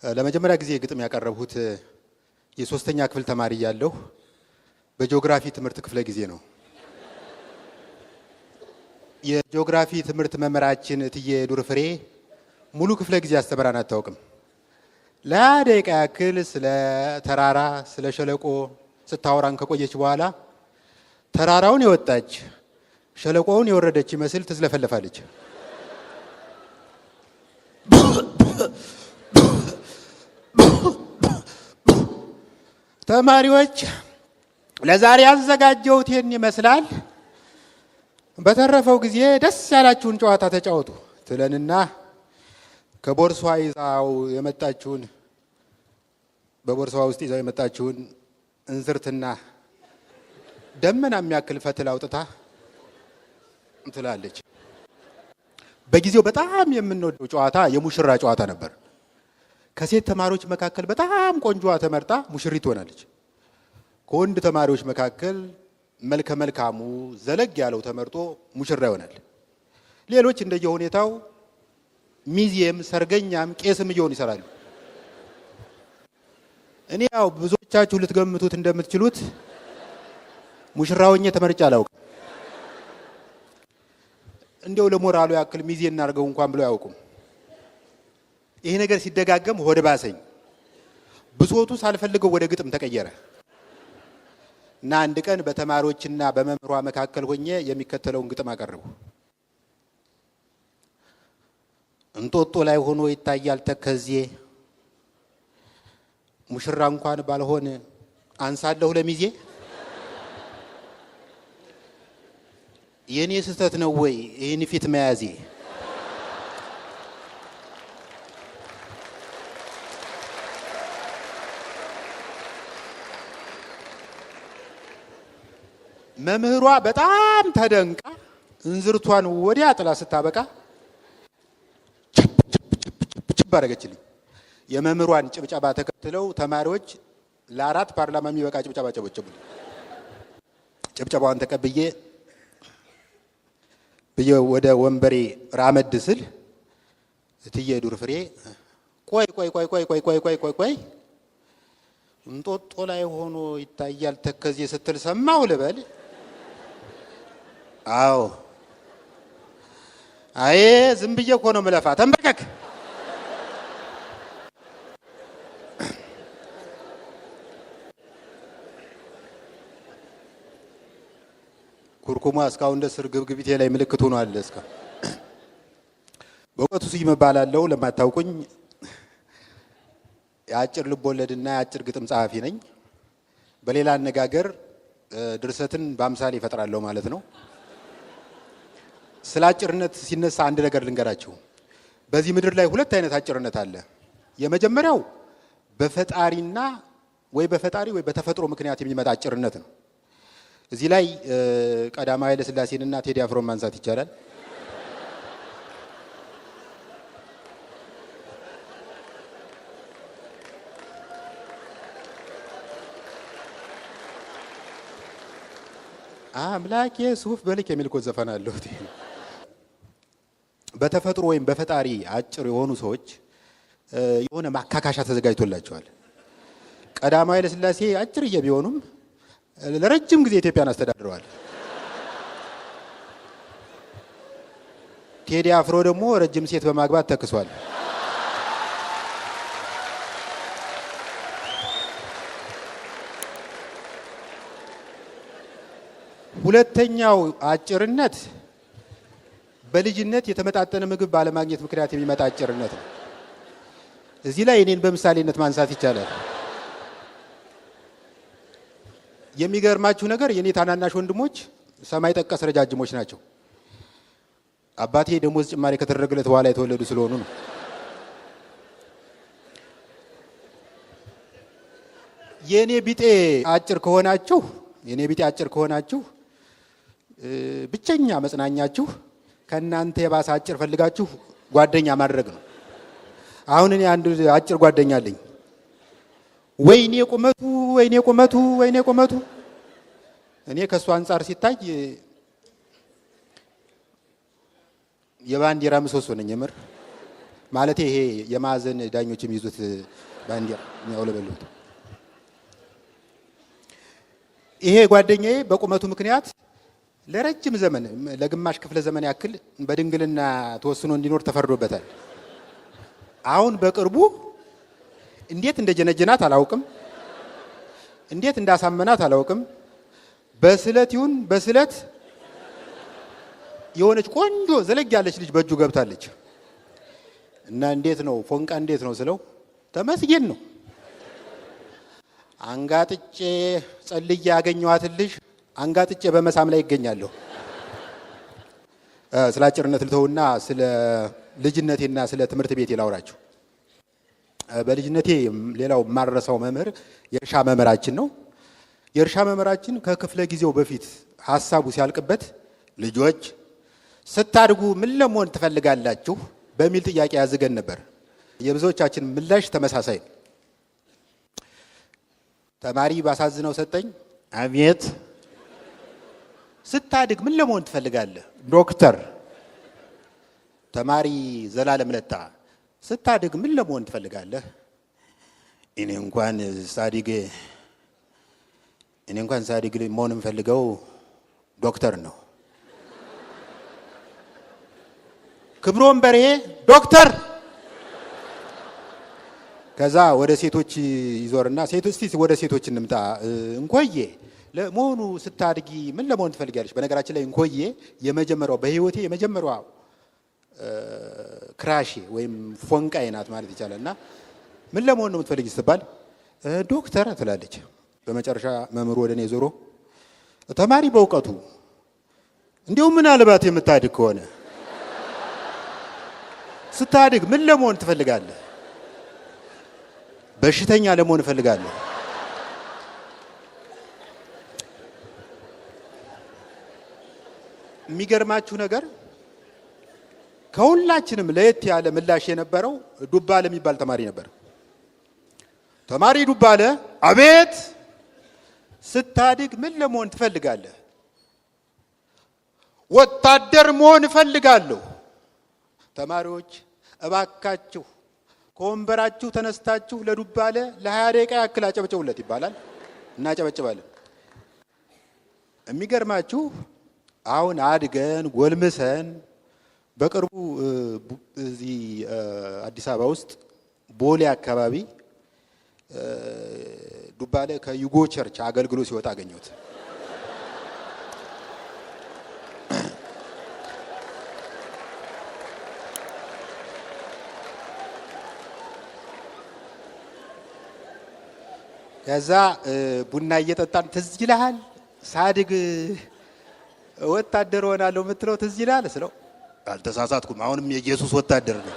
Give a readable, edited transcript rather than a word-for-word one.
ለመጀመሪያ ጊዜ ግጥም ያቀረብሁት የሶስተኛ ክፍል ተማሪ ያለሁ በጂኦግራፊ ትምህርት ክፍለ ጊዜ ነው። የጂኦግራፊ ትምህርት መምህራችን እትዬ ዱር ፍሬ ሙሉ ክፍለ ጊዜ አስተምራን አታውቅም። ለደቂቃ ያክል ስለ ተራራ ስለ ሸለቆ ስታወራን ከቆየች በኋላ ተራራውን የወጣች ሸለቆውን የወረደች ይመስል ትዝለፈለፋለች። ተማሪዎች ለዛሬ ያዘጋጀሁት ይህን ይመስላል። በተረፈው ጊዜ ደስ ያላችሁን ጨዋታ ተጫወቱ ትለንና ከቦርሷ ይዛው የመጣችሁን በቦርሷ ውስጥ ይዛው የመጣችሁን እንዝርትና ደመና የሚያክል ፈትል አውጥታ ትላለች። በጊዜው በጣም የምንወደው ጨዋታ የሙሽራ ጨዋታ ነበር። ከሴት ተማሪዎች መካከል በጣም ቆንጆዋ ተመርጣ ሙሽሪት ሆናለች። ከወንድ ተማሪዎች መካከል መልከ መልካሙ ዘለግ ያለው ተመርጦ ሙሽራ ይሆናል። ሌሎች እንደየሁኔታው ሚዜም ሰርገኛም ቄስም እየሆኑ ይሰራሉ። እኔ ያው ብዙዎቻችሁ ልትገምቱት እንደምትችሉት ሙሽራ ሆኜ ተመርጬ አላውቅም። እንዲያው ለሞራሉ ያክል ሚዜ እናርገው እንኳን ብለው አያውቁም። ይሄ ነገር ሲደጋገም ሆድ ባሰኝ። ብሶቱ ሳልፈልገው ወደ ግጥም ተቀየረ እና አንድ ቀን በተማሪዎችና በመምህሯ መካከል ሆኜ የሚከተለውን ግጥም አቀረብኩ። እንጦጦ ላይ ሆኖ ይታያል ተከዜ፣ ሙሽራ እንኳን ባልሆን አንሳለሁ ለሚዜ። የኔ ስህተት ነው ወይ ይህን ፊት መያዜ? መምህሯ በጣም ተደንቃ እንዝርቷን ወዲያ ጥላ ስታበቃ ችብ አደረገችልኝ። የመምህሯን ጭብጨባ ተከትለው ተማሪዎች ለአራት ፓርላማ የሚበቃ ጭብጨባ ጨበጨቡልኝ። ጭብጨባዋን ተቀብዬ ወደ ወንበሬ ራመድ ስል እትዬ ዱር ፍሬ ቆይ ቆይ ቆይ ቆይ ቆይ ቆይ ቆይ ቆይ ቆይ እንጦጦ ላይ ሆኖ ይታያል ተከዜ ስትል ሰማው ልበል? አዎ። አይ ዝም ብዬ እኮ ነው የምለፋ። ተንበርከክ። ኩርኩማ እስካሁን ደስ ግብግቢቴ ላይ ምልክት ሆኗል። እስካሁን በእውቀቱ ስዩም እባላለሁ። ለማታውቁኝ የአጭር ልቦለድና የአጭር ግጥም ጸሐፊ ነኝ። በሌላ አነጋገር ድርሰትን በአምሳሌ ይፈጥራለሁ ማለት ነው። ስለ አጭርነት ሲነሳ አንድ ነገር ልንገራችሁ። በዚህ ምድር ላይ ሁለት አይነት አጭርነት አለ። የመጀመሪያው በፈጣሪና ወይ በፈጣሪ ወይ በተፈጥሮ ምክንያት የሚመጣ አጭርነት ነው። እዚህ ላይ ቀዳማዊ ኃይለ ሥላሴንና ቴዲ አፍሮን ማንሳት ይቻላል። አምላኬ ሱፍ በልክ የሚል እኮ ዘፈን አለው። በተፈጥሮ ወይም በፈጣሪ አጭር የሆኑ ሰዎች የሆነ ማካካሻ ተዘጋጅቶላቸዋል። ቀዳማዊ ኃይለ ሥላሴ አጭርዬ ቢሆኑም ለረጅም ጊዜ ኢትዮጵያን አስተዳድረዋል። ቴዲ አፍሮ ደግሞ ረጅም ሴት በማግባት ተክሷል። ሁለተኛው አጭርነት በልጅነት የተመጣጠነ ምግብ ባለማግኘት ምክንያት የሚመጣ አጭርነት ነው። እዚህ ላይ እኔን በምሳሌነት ማንሳት ይቻላል። የሚገርማችሁ ነገር የኔ ታናናሽ ወንድሞች ሰማይ ጠቀስ ረጃጅሞች ናቸው። አባቴ ደሞዝ ጭማሪ ከተደረገለት በኋላ የተወለዱ ስለሆኑ ነው። የኔ ቢጤ አጭር ከሆናችሁ ብቸኛ መጽናኛችሁ ከእናንተ የባሰ አጭር ፈልጋችሁ ጓደኛ ማድረግ ነው። አሁን እኔ አንድ አጭር ጓደኛ አለኝ። ወይኔ ቁመቱ እኔ ከሱ አንፃር ሲታይ የባንዲራ ምሰሶ ነኝ። የምር ማለት ይሄ የማዕዘን ዳኞች የሚይዙት ባንዲራ የሚያውለበልቡት። ይሄ ጓደኛዬ በቁመቱ ምክንያት ለረጅም ዘመን ለግማሽ ክፍለ ዘመን ያክል በድንግልና ተወስኖ እንዲኖር ተፈርዶበታል። አሁን በቅርቡ እንዴት እንደጀነጀናት አላውቅም፣ እንዴት እንዳሳመናት አላውቅም። በስለት ይሁን በስለት የሆነች ቆንጆ ዘለግ ያለች ልጅ በእጁ ገብታለች እና እንዴት ነው ፎንቃ እንዴት ነው ስለው ተመስገን ነው። አንጋጥጬ ጸልዬ ያገኘኋትን ልጅ አንጋጥጬ በመሳም ላይ ይገኛለሁ። ስለ አጭርነት ልተውና ስለ ልጅነቴና ስለ ትምህርት ቤቴ ላውራችሁ። በልጅነቴ ሌላው ማረሳው መምህር የእርሻ መምህራችን ነው። የእርሻ መምህራችን ከክፍለ ጊዜው በፊት ሐሳቡ ሲያልቅበት ልጆች ስታድጉ ምን ለመሆን ትፈልጋላችሁ በሚል ጥያቄ ያዝገን ነበር። የብዙዎቻችን ምላሽ ተመሳሳይ። ተማሪ ባሳዝነው ሰጠኝ፣ አቤት ስታድግ ምን ለመሆን ትፈልጋለህ? ዶክተር። ተማሪ ዘላለም ለታ ስታድግ ምን ለመሆን ትፈልጋለህ? እኔ እንኳን ሳድግ መሆን የምፈልገው ዶክተር ነው። ክብሮም በርሄ ዶክተር። ከዛ ወደ ሴቶች ይዞርና እስቲ ወደ ሴቶች እንምጣ። እንኮዬ ለመሆኑ ስታድጊ ምን ለመሆን ትፈልጊያለሽ? በነገራችን ላይ እንኮዬ የመጀመሪያው በህይወቴ የመጀመሪያው ክራሼ ወይም ፎንቃዬ ናት ማለት ይቻላል። እና ምን ለመሆን ነው የምትፈልጊ ስትባል ዶክተር ትላለች። በመጨረሻ መምህሩ ወደ እኔ ዞሮ ተማሪ በእውቀቱ እንዲሁ ምናልባት የምታድግ ከሆነ ስታድግ ምን ለመሆን ትፈልጋለህ? በሽተኛ ለመሆን እፈልጋለሁ። የሚገርማችሁ ነገር ከሁላችንም ለየት ያለ ምላሽ የነበረው ዱባለ የሚባል ተማሪ ነበር። ተማሪ ዱባለ አቤት ስታድግ ምን ለመሆን ትፈልጋለህ? ወታደር መሆን እፈልጋለሁ። ተማሪዎች እባካችሁ ከወንበራችሁ ተነስታችሁ ለዱባለ ለ20 ደቂቃ ያክል አጨብጭቡለት ይባላል። እናጨበጭባለን። የሚገርማችሁ አሁን አድገን ጎልምሰን በቅርቡ እዚህ አዲስ አበባ ውስጥ ቦሌ አካባቢ ዱባለ ከዩጎ ቸርች አገልግሎ ሲወጣ አገኘሁት። ከዛ ቡና እየጠጣን ትዝ ይልሃል ሳድግ ወታደር ሆናለሁ የምትለው ትዝ ይልሃል ስለው አልተሳሳትኩም፣ አሁንም የኢየሱስ ወታደር ነኝ።